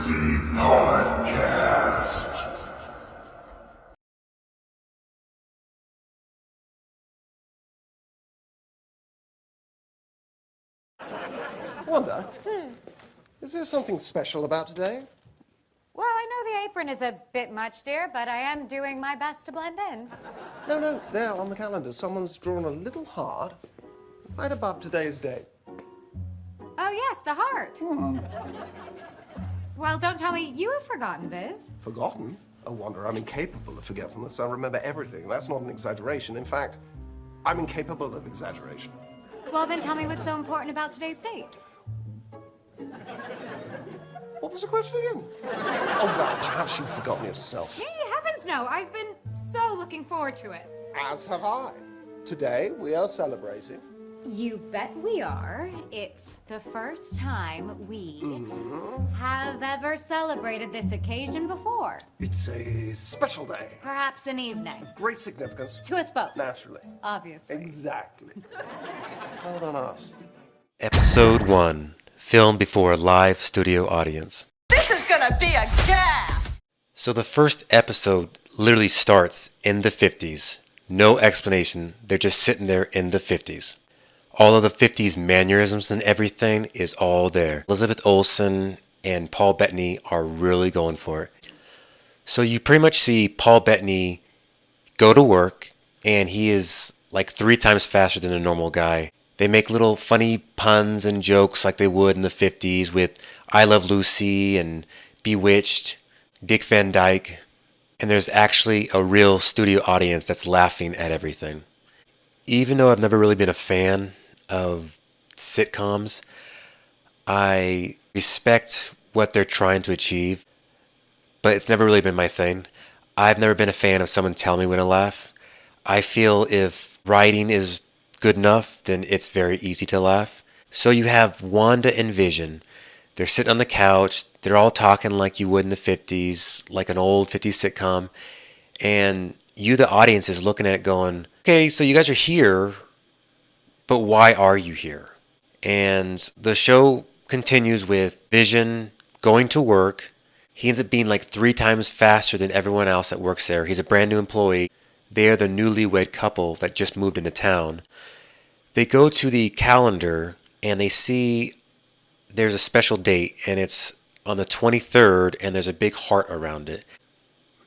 Frequency Podcast. Wanda, is there something special about today? Well, I know the apron is a bit much, dear, but I am doing my best to blend in. No, there on the calendar. Someone's drawn a little heart right above today's date. Oh, yes, the heart. Well, don't tell me you have forgotten, Viz. Forgotten? Oh, Wanda, I'm incapable of forgetfulness. I remember everything. That's not an exaggeration. In fact, I'm incapable of exaggeration. Well, then tell me what's so important about today's date. What was the question again? Oh, well, perhaps you've forgotten yourself. Hey, heavens no, I've been so looking forward to it. As have I. Today, we are celebrating. You bet we are. It's the first time we have ever celebrated this occasion before. It's a special day. Perhaps an evening. Great significance. To us both. Naturally. Obviously. Exactly. Well done us. Episode 1, filmed before a live studio audience. This is gonna be a gas! So the first episode literally starts in the 50s. No explanation, they're just sitting there in the 50s. All of the 50s mannerisms and everything is all there. Elizabeth Olsen and Paul Bettany are really going for it. So you pretty much see Paul Bettany go to work, and he is like 3 times faster than a normal guy. They make little funny puns and jokes like they would in the 50s with I Love Lucy and Bewitched, Dick Van Dyke. And there's actually a real studio audience that's laughing at everything. Even though I've never really been a fan of sitcoms, I respect what they're trying to achieve, but it's never really been my thing. I've never been a fan of someone telling me when to laugh. I feel if writing is good enough, then it's very easy to laugh. So you have Wanda and Vision. They're sitting on the couch. They're all talking like you would in the 50s, like an old 50s sitcom. And you, the audience, is looking at it going, okay, so you guys are here, but why are you here? And the show continues with Vision going to work. He ends up being like 3 times faster than everyone else that works there. He's a brand new employee. They are the newlywed couple that just moved into town. They go to the calendar and they see there's a special date, and it's on the 23rd, and there's a big heart around it.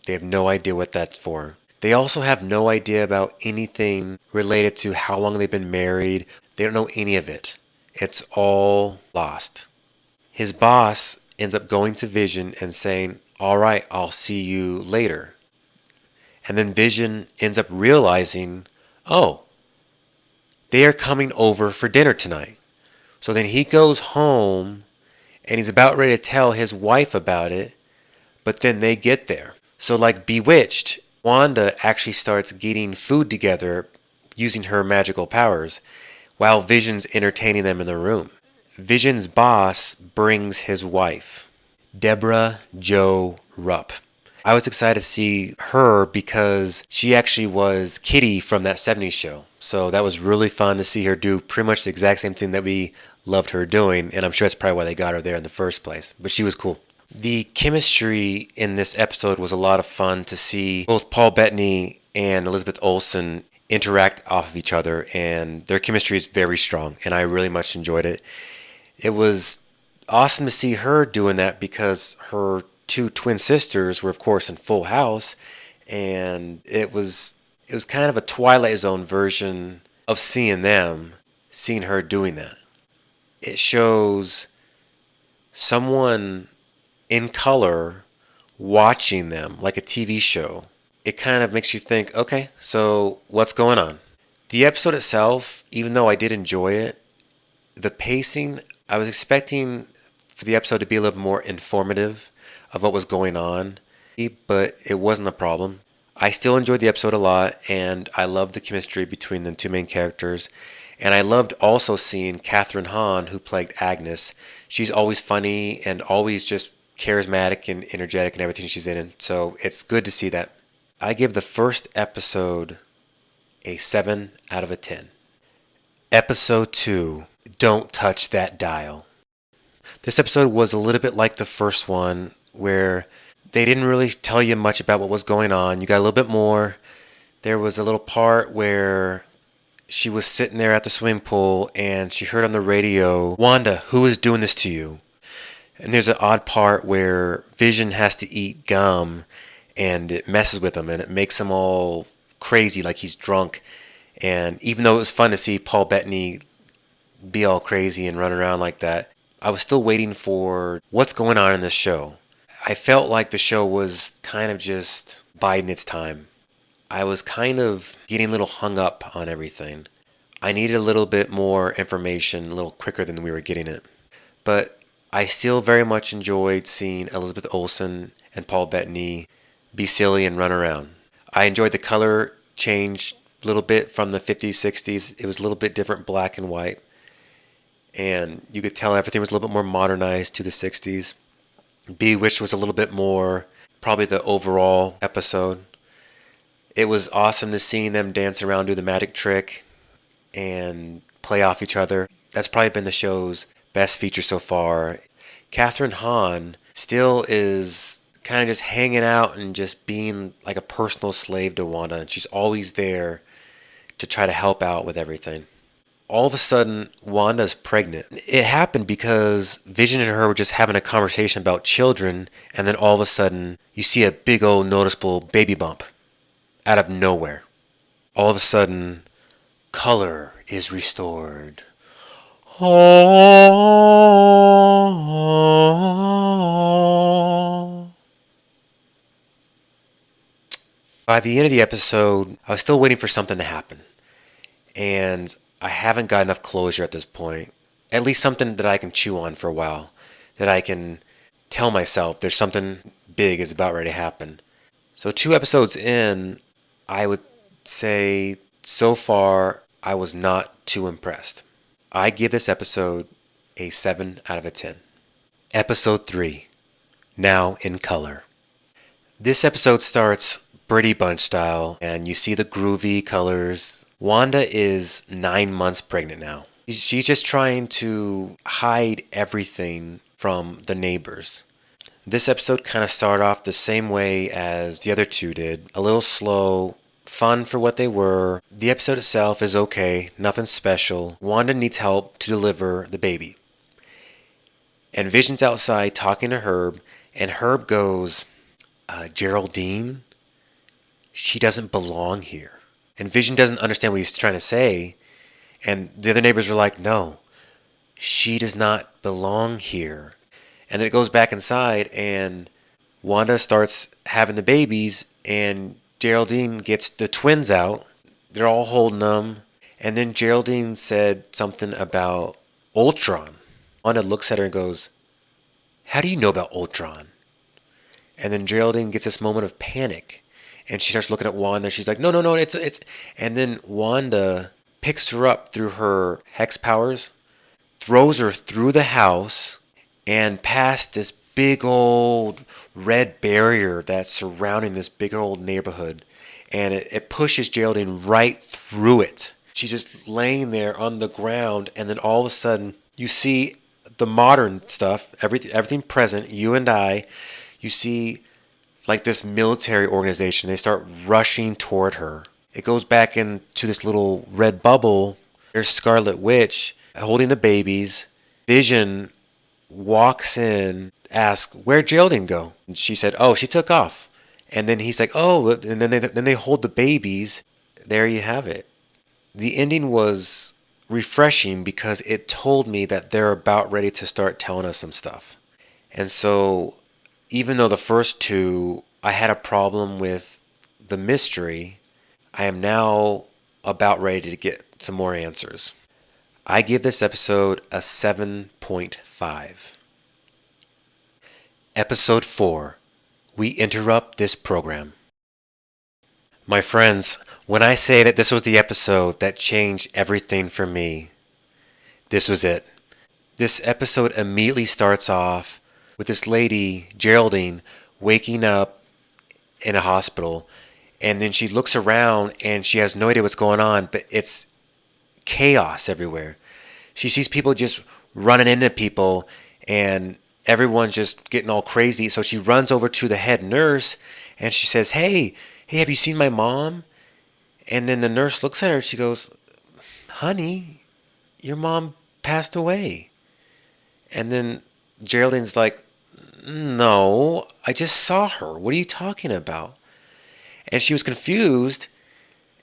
They have no idea what that's for. They also have no idea about anything related to how long they've been married. They don't know any of it. It's all lost. His boss ends up going to Vision and saying, all right, I'll see you later. And then Vision ends up realizing, oh, they are coming over for dinner tonight. So then he goes home and he's about ready to tell his wife about it, but then they get there. So like Bewitched, Wanda actually starts getting food together using her magical powers while Vision's entertaining them in the room. Vision's boss brings his wife, Deborah Jo Rupp. I was excited to see her because she actually was Kitty from that 70s show. So that was really fun to see her do pretty much the exact same thing that we loved her doing, and I'm sure that's probably why they got her there in the first place. But she was cool. The chemistry in this episode was a lot of fun to see both Paul Bettany and Elizabeth Olsen interact off of each other, and their chemistry is very strong, and I really much enjoyed it. It was awesome to see her doing that because her 2 twin sisters were, of course, in Full House, and it was kind of a Twilight Zone version of seeing her doing that. It shows someone in color watching them like a TV show. It kind of makes you think, okay, so what's going on? The episode itself, even though I did enjoy it, the pacing, I was expecting for the episode to be a little more informative of what was going on, but it wasn't a problem. I still enjoyed the episode a lot, and I loved the chemistry between the 2 main characters. And I loved also seeing Catherine Hahn, who played Agnes. She's always funny and always just charismatic and energetic in everything she's in. So it's good to see that. I give the first episode a 7 out of a 10. Episode 2, Don't Touch That Dial. This episode was a little bit like the first one, where they didn't really tell you much about what was going on. You got a little bit more. There was a little part where she was sitting there at the swimming pool and she heard on the radio, "Wanda, who is doing this to you?" And there's an odd part where Vision has to eat gum and it messes with him and it makes him all crazy, like he's drunk. And even though it was fun to see Paul Bettany be all crazy and run around like that, I was still waiting for what's going on in this show. I felt like the show was kind of just biding its time. I was kind of getting a little hung up on everything. I needed a little bit more information a little quicker than we were getting it. But I still very much enjoyed seeing Elizabeth Olsen and Paul Bettany be silly and run around. I enjoyed the color change a little bit from the 50s, 60s. It was a little bit different, black and white. And you could tell everything was a little bit more modernized to the 60s. Bewitched was a little bit more, probably the overall episode. It was awesome to see them dance around, do the magic trick, and play off each other. That's probably been the show's best feature so far. Catherine Hahn still is kind of just hanging out and just being like a personal slave to Wanda. And she's always there to try to help out with everything. All of a sudden, Wanda's pregnant. It happened because Vision and her were just having a conversation about children, and then all of a sudden, you see a big old noticeable baby bump out of nowhere. All of a sudden, color is restored. Oh. By the end of the episode, I was still waiting for something to happen. And I haven't got enough closure at this point. At least something that I can chew on for a while. That I can tell myself there's something big is about ready to happen. So 2 episodes in, I would say so far I was not too impressed. I give this episode a 7 out of 10. Episode 3, Now in Color. This episode starts Brady Bunch style, and you see the groovy colors. Wanda is 9 months pregnant now. She's just trying to hide everything from the neighbors. This episode kind of started off the same way as the other 2 did. A little slow, fun for what they were. The episode itself is okay, nothing special. Wanda needs help to deliver the baby. And Vision's outside talking to Herb, and Herb goes, Geraldine? She doesn't belong here. And Vision doesn't understand what he's trying to say. And the other neighbors are like, no, she does not belong here. And then it goes back inside and Wanda starts having the babies and Geraldine gets the twins out. They're all holding them. And then Geraldine said something about Ultron. Wanda looks at her and goes, how do you know about Ultron? And then Geraldine gets this moment of panic. And she starts looking at Wanda. She's like, no, it's... And then Wanda picks her up through her hex powers, throws her through the house, and past this big old red barrier that's surrounding this big old neighborhood. And it pushes Geraldine right through it. She's just laying there on the ground. And then all of a sudden, you see the modern stuff, everything present, you and I, you see like this military organization. They start rushing toward her. It goes back into this little red bubble. There's Scarlet Witch holding the babies. Vision walks in, asks, where'd Geraldine go? And she said, oh, she took off. And then he's like, oh, and then they hold the babies. There you have it. The ending was refreshing because it told me that they're about ready to start telling us some stuff. And so even though the first 2, I had a problem with the mystery, I am now about ready to get some more answers. I give this episode a 7.5. Episode 4, We Interrupt This Program. My friends, when I say that this was the episode that changed everything for me, this was it. This episode immediately starts off with this lady, Geraldine, waking up in a hospital, and then she looks around and she has no idea what's going on, but it's chaos everywhere. She sees people just running into people, and everyone's just getting all crazy. So she runs over to the head nurse and she says, hey, have you seen my mom? And then the nurse looks at her and she goes, honey, your mom passed away. And then Geraldine's like, no, I just saw her. What are you talking about? And she was confused.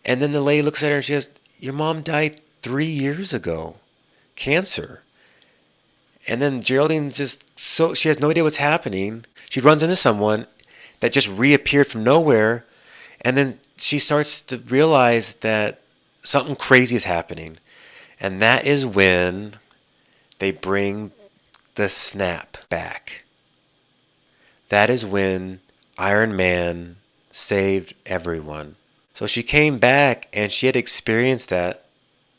And then the lady looks at her and she says, your mom died 3 years ago. Cancer. And then Geraldine she has no idea what's happening. She runs into someone that just reappeared from nowhere. And then she starts to realize that something crazy is happening. And that is when they bring the snap back. That is when Iron Man saved everyone. So she came back and she had experienced that.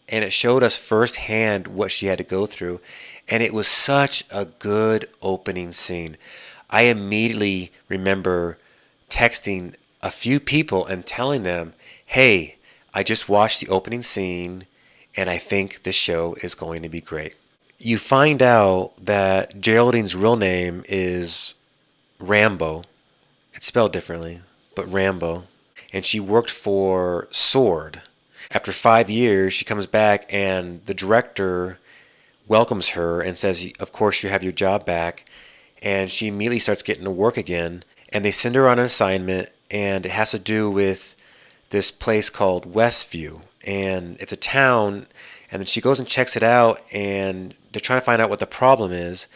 And it showed us firsthand what she had to go through. And it was such a good opening scene. I immediately remember texting a few people and telling them, hey, I just watched the opening scene and I think this show is going to be great. You find out that Geraldine's real name is Rambo. It's spelled differently, but Rambo. And she worked for Sword. After 5 years, she comes back and the director welcomes her and says, of course you have your job back. And she immediately starts getting to work again. And they send her on an assignment, and it has to do with this place called Westview. And it's a town, and then she goes and checks it out, and they're trying to find out what the problem is.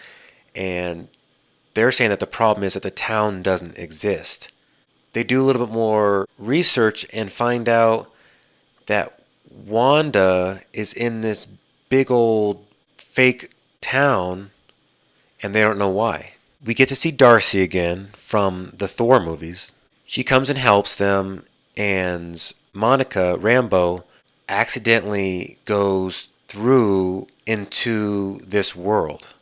And they're saying that the problem is that the town doesn't exist. They do a little bit more research and find out that Wanda is in this big old fake town, and they don't know why. We get to see Darcy again from the Thor movies. She comes and helps them, and Monica Rambeau accidentally goes through into this world.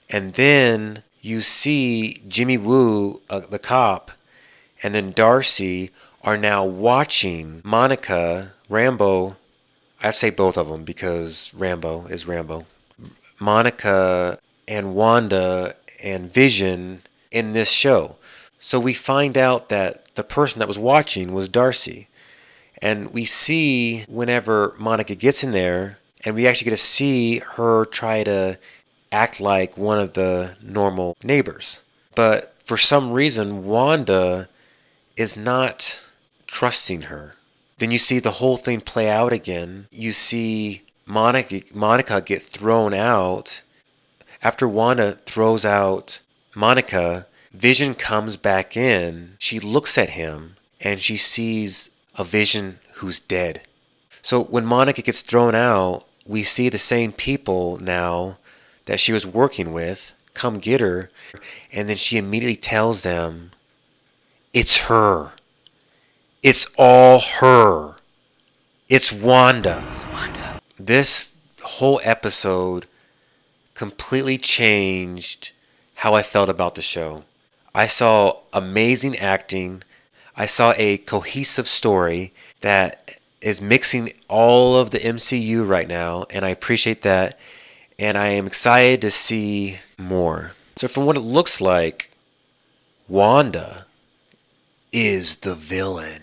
And then you see Jimmy Woo, the cop, and then Darcy are now watching Monica Rambeau. I'd say both of them because Rambo is Rambo. Monica and Wanda and Vision in this show. So we find out that the person that was watching was Darcy. And we see whenever Monica gets in there, and we actually get to see her try to act like one of the normal neighbors. But for some reason, Wanda is not trusting her. Then you see the whole thing play out again. You see Monica get thrown out. After Wanda throws out Monica, Vision comes back in. She looks at him and she sees a Vision who's dead. So when Monica gets thrown out, we see the same people now that she was working with come get her. And then she immediately tells them, it's her. It's all her. It's Wanda. This whole episode completely changed how I felt about the show. I saw amazing acting. I saw a cohesive story that is mixing all of the MCU right now, and I appreciate that. And I am excited to see more. So from what it looks like, Wanda is the villain.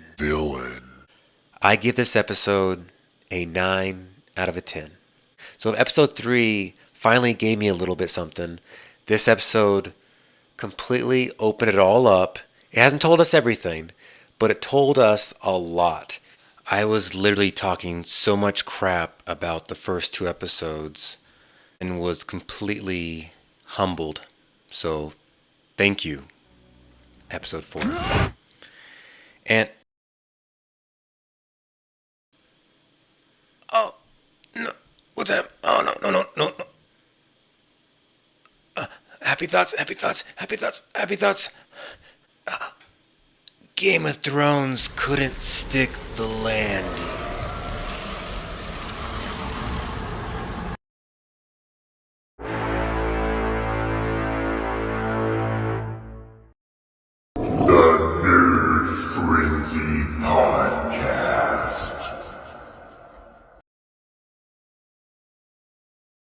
I give this episode a 9 out of a 10. So if episode 3 finally gave me a little bit something, this episode completely opened it all up. It hasn't told us everything, but it told us a lot. I was literally talking so much crap about the first 2 episodes and was completely humbled. So thank you, episode 4. And oh no, what's that? Oh no. Happy thoughts. Game of Thrones couldn't stick the landing.